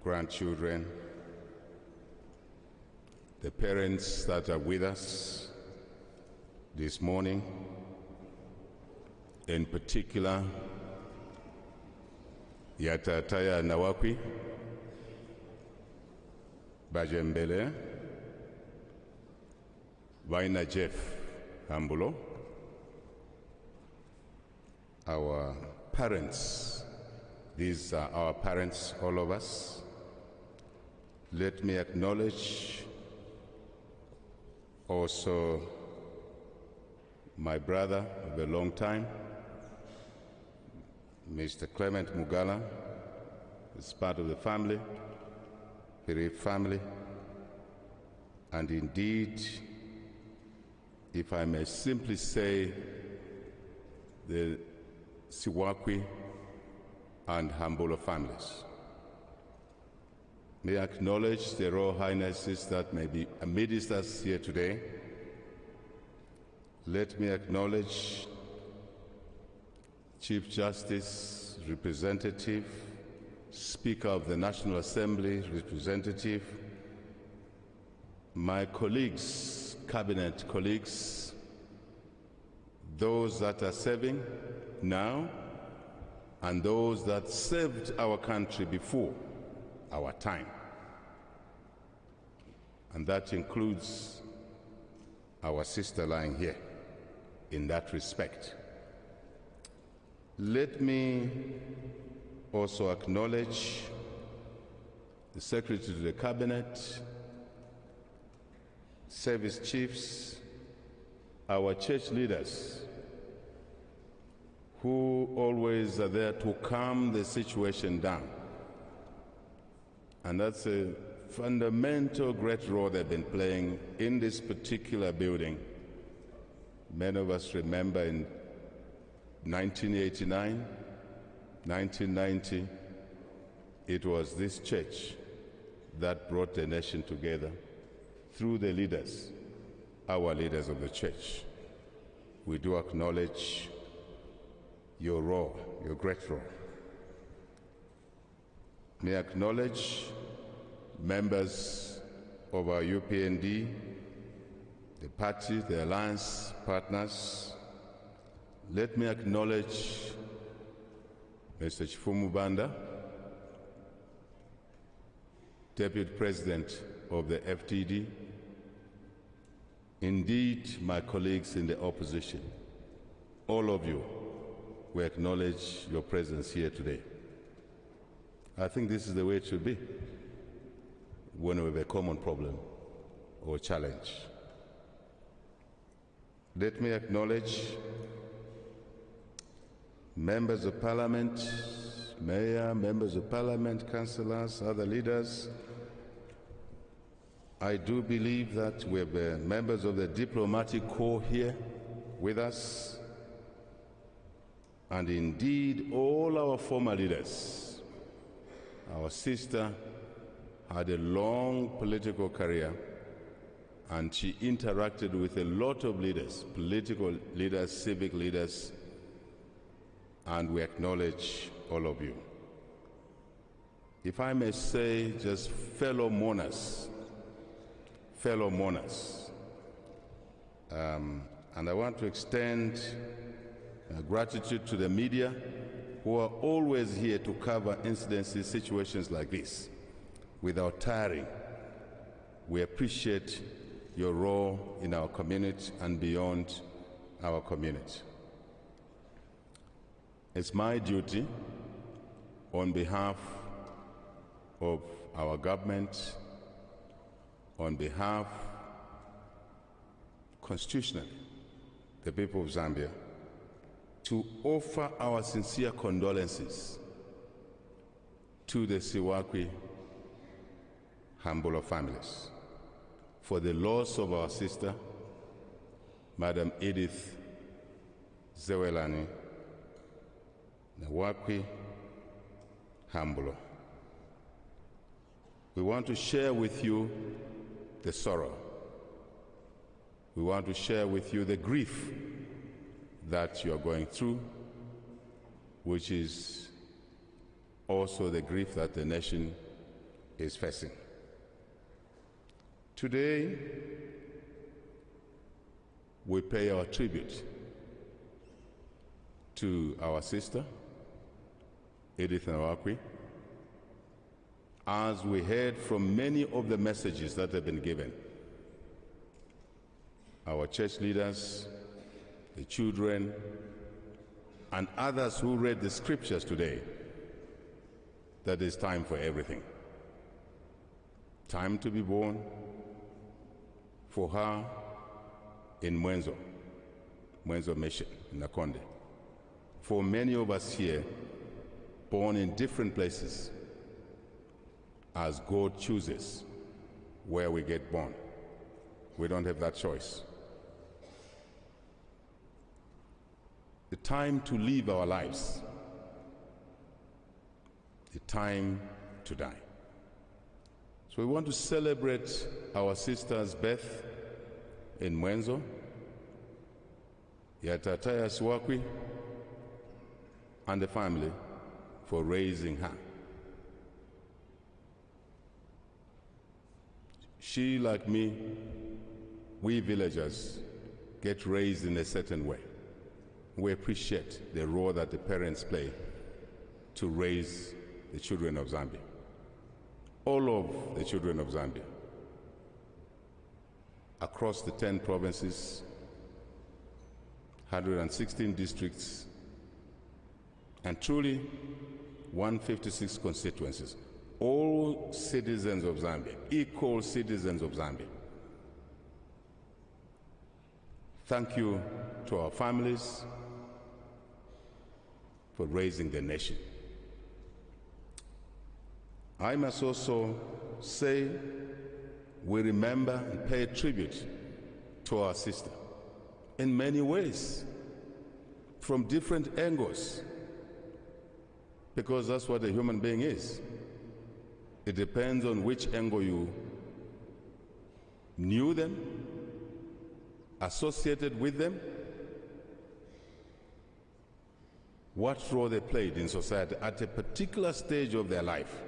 grandchildren, the parents that are with us this morning, in particular, Yatataya Nawakwi, Bajembele, Vaina Jeff Hambulo, our parents. These are our parents, all of us. Let me acknowledge also my brother of a long time, Mr. Clement Mugala, is part of the family, bereaved family, and indeed, if I may simply say, the Siwakwi and Hambulo families. May I acknowledge the Royal Highnesses that may be amidst us here today. Let me acknowledge Chief Justice, Representative, Speaker of the National Assembly, Representative, my colleagues, Cabinet colleagues, those that are serving now, and those that served our country before our time. And that includes our sister lying here in that respect. Let me also acknowledge the Secretary to the Cabinet, service chiefs, our church leaders, who always are there to calm the situation down. And that's a fundamental great role they've been playing in this particular building. Many of us remember in 1989, 1990, it was this church that brought the nation together through the leaders, our leaders of the church. We do acknowledge your role, your great role. May I acknowledge members of our UPND, the party, the alliance partners. Let me acknowledge Mr. Chifumu Banda, Deputy President of the FTD. Indeed, my colleagues in the opposition, all of you, we acknowledge your presence here today. I think this is the way it should be when we have a common problem or challenge. Let me acknowledge members of parliament, mayor, members of parliament, councillors, other leaders. I do believe that we have members of the diplomatic corps here with us, and indeed all our former leaders. Our sister had a long political career, and she interacted with a lot of leaders, political leaders, civic leaders, and we acknowledge all of you. If I may say, just fellow mourners, and I want to extend gratitude to the media who are always here to cover incidences, situations like this without tiring. We appreciate your role in our community and beyond our community. It's my duty on behalf of our government, on behalf, constitutionally, the people of Zambia, to offer our sincere condolences to the Siwakwi Hambulo families for the loss of our sister, Madam Edith Zewelani Nawakwi Hambulo. We want to share with you the sorrow. We want to share with you the grief that you are going through, which is also the grief that the nation is facing. Today, we pay our tribute to our sister, Edith Nawakwi, as we heard from many of the messages that have been given. Our church leaders, the children, and others who read the scriptures today, that it's time for everything. Time to be born for her in Mwenzo Mission, in Nakonde. For many of us here, born in different places, as God chooses where we get born. We don't have that choice. The time to live our lives, the time to die. So we want to celebrate our sister's birth in Mwenzo, Yatataya Swakwi, and the family for raising her. She, like me, we villagers get raised in a certain way. We appreciate the role that the parents play to raise the children of Zambia. All of the children of Zambia, across the 10 provinces, 116 districts, and truly 156 constituencies. All citizens of Zambia, equal citizens of Zambia. Thank you to our families for raising the nation. I must also say we remember and pay tribute to our sister in many ways, from different angles, because that's what a human being is. It depends on which angle you knew them, associated with them, what role they played in society at a particular stage of their life.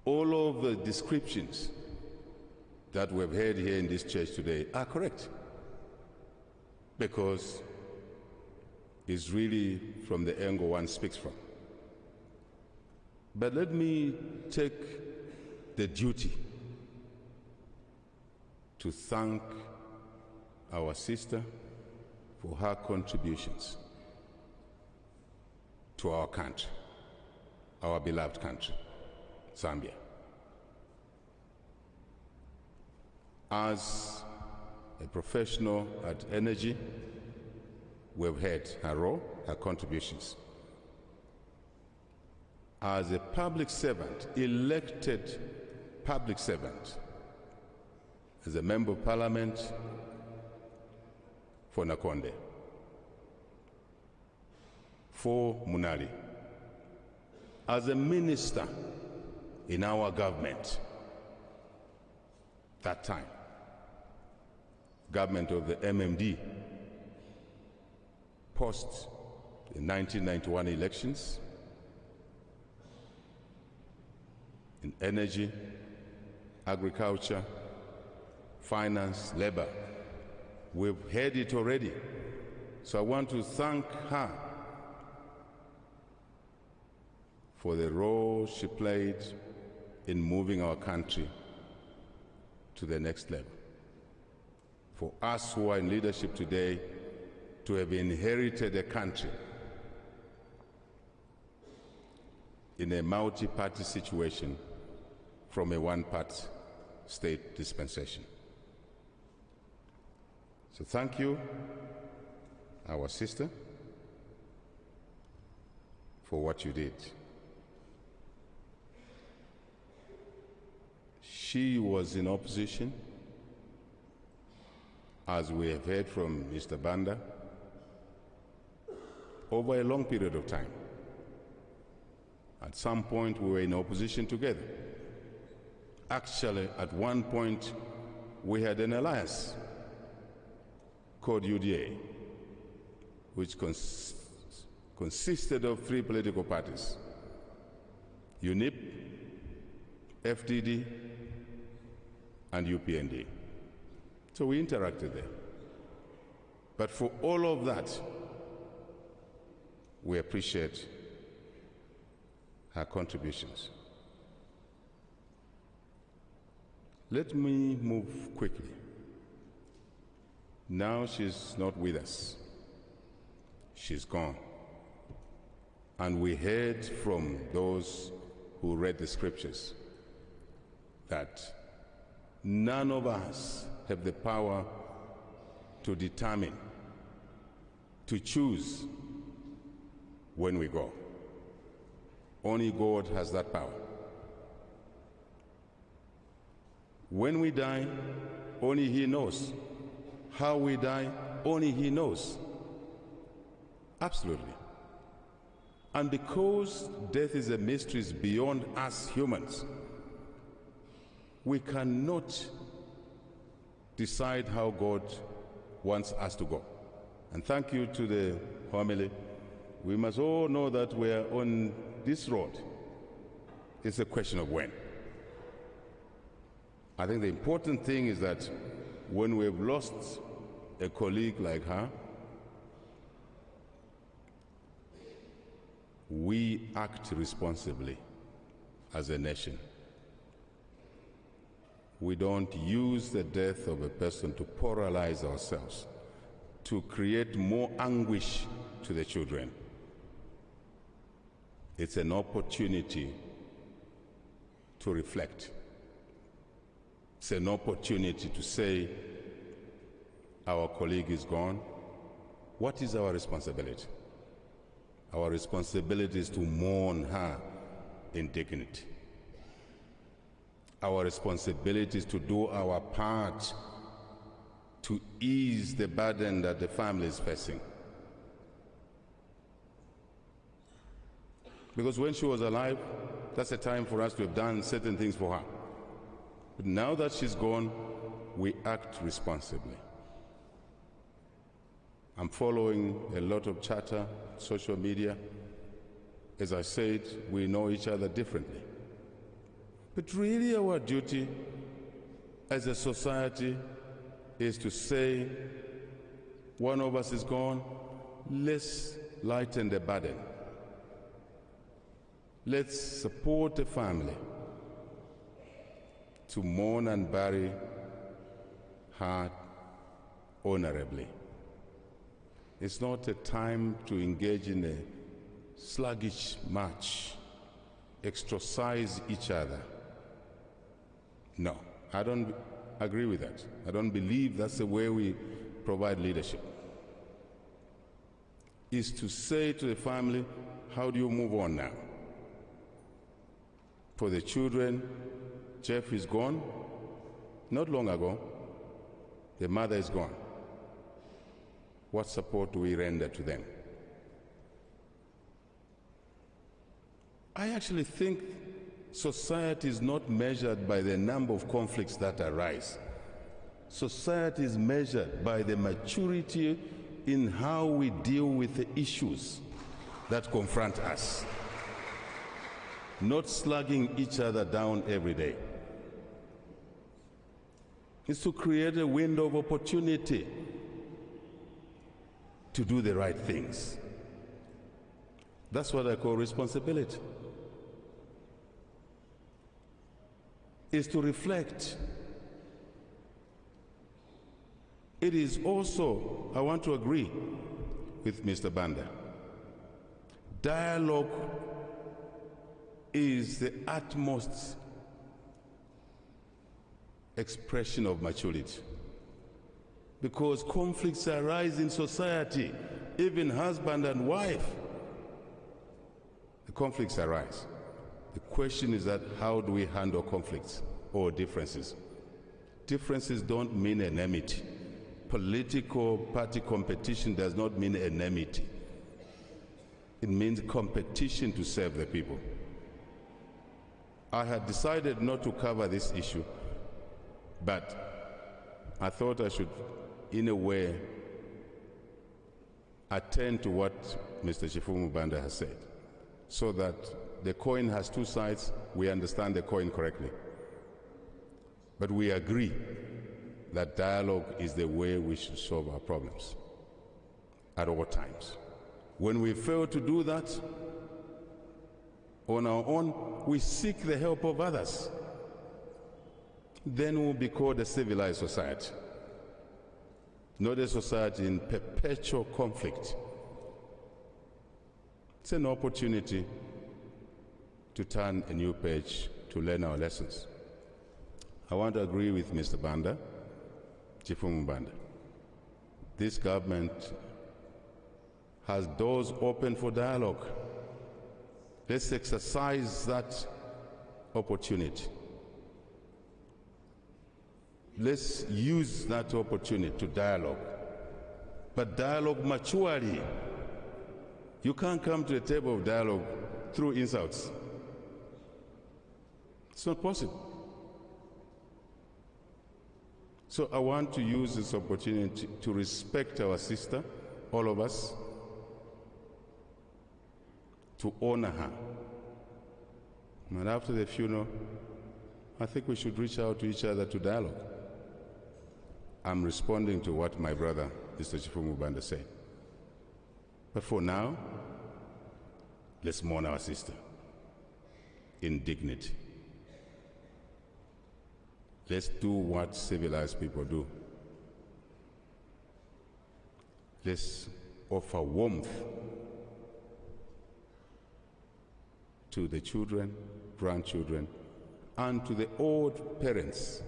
All of the descriptions that we've heard here in this church today are correct, because it's really from the angle one speaks from. But let me take the duty to thank our sister for her contributions to our country, our beloved country, Zambia. As a professional at energy, we've heard her role, her contributions. As a public servant, elected public servant, as a member of parliament for Nakonde, for Munali, as a minister in our government, that time, government of the MMD, post the 1991 elections, in energy, agriculture, finance, labor. We've heard it already. So I want to thank her for the role she played in moving our country to the next level. For us who are in leadership today to have inherited a country in a multi-party situation from a one-party state dispensation. So thank you, our sister, for what you did. She was in opposition, as we have heard from Mr. Banda, over a long period of time. At some point, we were in opposition together. Actually, at one point, we had an alliance called UDA, which consisted of 3 political parties. UNIP, FDD, and UPND. So we interacted there. But for all of that, we appreciate her contributions. Let me move quickly. Now she's not with us. She's gone. And we heard from those who read the scriptures that none of us have the power to determine, to choose when we go. Only God has that power. When we die, only He knows. How we die, only He knows. Absolutely. And because death is a mystery beyond us humans, we cannot decide how God wants us to go. And thank you to the family. We must all know that we are on this road. It's a question of when. I think the important thing is that when we've lost a colleague like her, we act responsibly as a nation. We don't use the death of a person to paralyze ourselves, to create more anguish to the children. It's an opportunity to reflect. It's an opportunity to say, our colleague is gone. What is our responsibility? Our responsibility is to mourn her in dignity. Our responsibility is to do our part to ease the burden that the family is facing. Because when she was alive, that's a time for us to have done certain things for her. But now that she's gone, we act responsibly. I'm following a lot of chatter, social media. As I said, we know each other differently. But really our duty as a society is to say, one of us is gone, let's lighten the burden. Let's support the family to mourn and bury her honorably. It's not a time to engage in a sluggish march, exorcise each other. No, I don't agree with that. I don't believe that's the way we provide leadership. Is to say to the family, how do you move on now? For the children, Jeff is gone. Not long ago, the mother is gone. What support do we render to them? I actually think society is not measured by the number of conflicts that arise. Society is measured by the maturity in how we deal with the issues that confront us, not slugging each other down every day. It's to create a window of opportunity to do the right things. That's what I call responsibility. Is to reflect. It is also, I want to agree with Mr. Banda. Dialogue is the utmost expression of maturity. Because conflicts arise in society, even husband and wife. The conflicts arise. The question is that how do we handle conflicts or differences? Differences don't mean enmity. Political party competition does not mean enmity. It means competition to serve the people. I had decided not to cover this issue, but I thought I should, in a way, attend to what Mr. Chifumu Banda has said, so that the coin has two sides, we understand the coin correctly. But we agree that dialogue is the way we should solve our problems at all times. When we fail to do that on our own, we seek the help of others. Then we'll be called a civilized society, not a society in perpetual conflict. It's an opportunity to turn a new page, to learn our lessons. I want to agree with Mr. Banda, Chifumu Banda. This government has doors open for dialogue. Let's exercise that opportunity. Let's use that opportunity to dialogue, but dialogue maturely. You can't come to the table of dialogue through insults. It's not possible. So I want to use this opportunity to respect our sister, all of us, to honor her. And after the funeral, I think we should reach out to each other to dialogue. I'm responding to what my brother, Mr. Chifumu Banda, said. But for now, let's mourn our sister in dignity. Let's do what civilized people do. Let's offer warmth to the children, grandchildren, and to the old parents.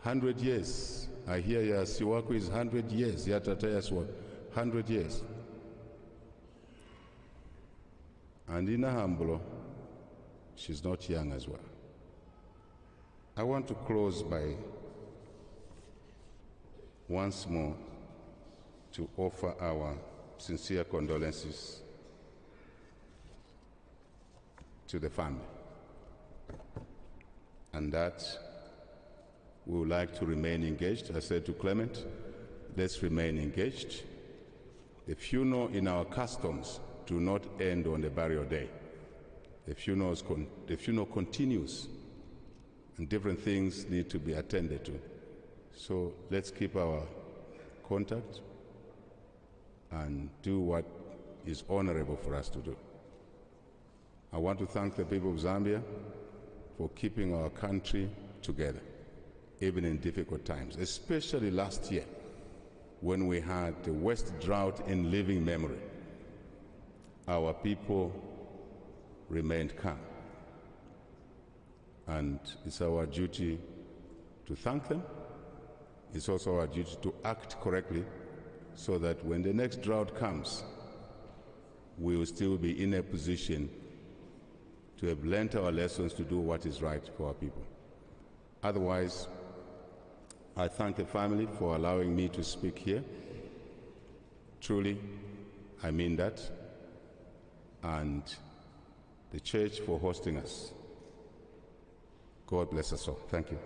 100 years. I hear Nawakwi is 100 years. Yatatayas what? 100 years. And in Ahambulo, she's not young as well. I want to close by once more to offer our sincere condolences to the family, and that we would like to remain engaged. I said to Clement, let's remain engaged. The funeral in our customs do not end on the burial day. The funeral continues, and different things need to be attended to. So let's keep our contact and do what is honorable for us to do. I want to thank the people of Zambia for keeping our country together, even in difficult times, especially last year when we had the worst drought in living memory. Our people remained calm. And it's our duty to thank them. It's also our duty to act correctly so that when the next drought comes, we will still be in a position to have learned our lessons to do what is right for our people. Otherwise, I thank the family for allowing me to speak here. Truly, I mean that. And the church for hosting us. God bless us all. Thank you.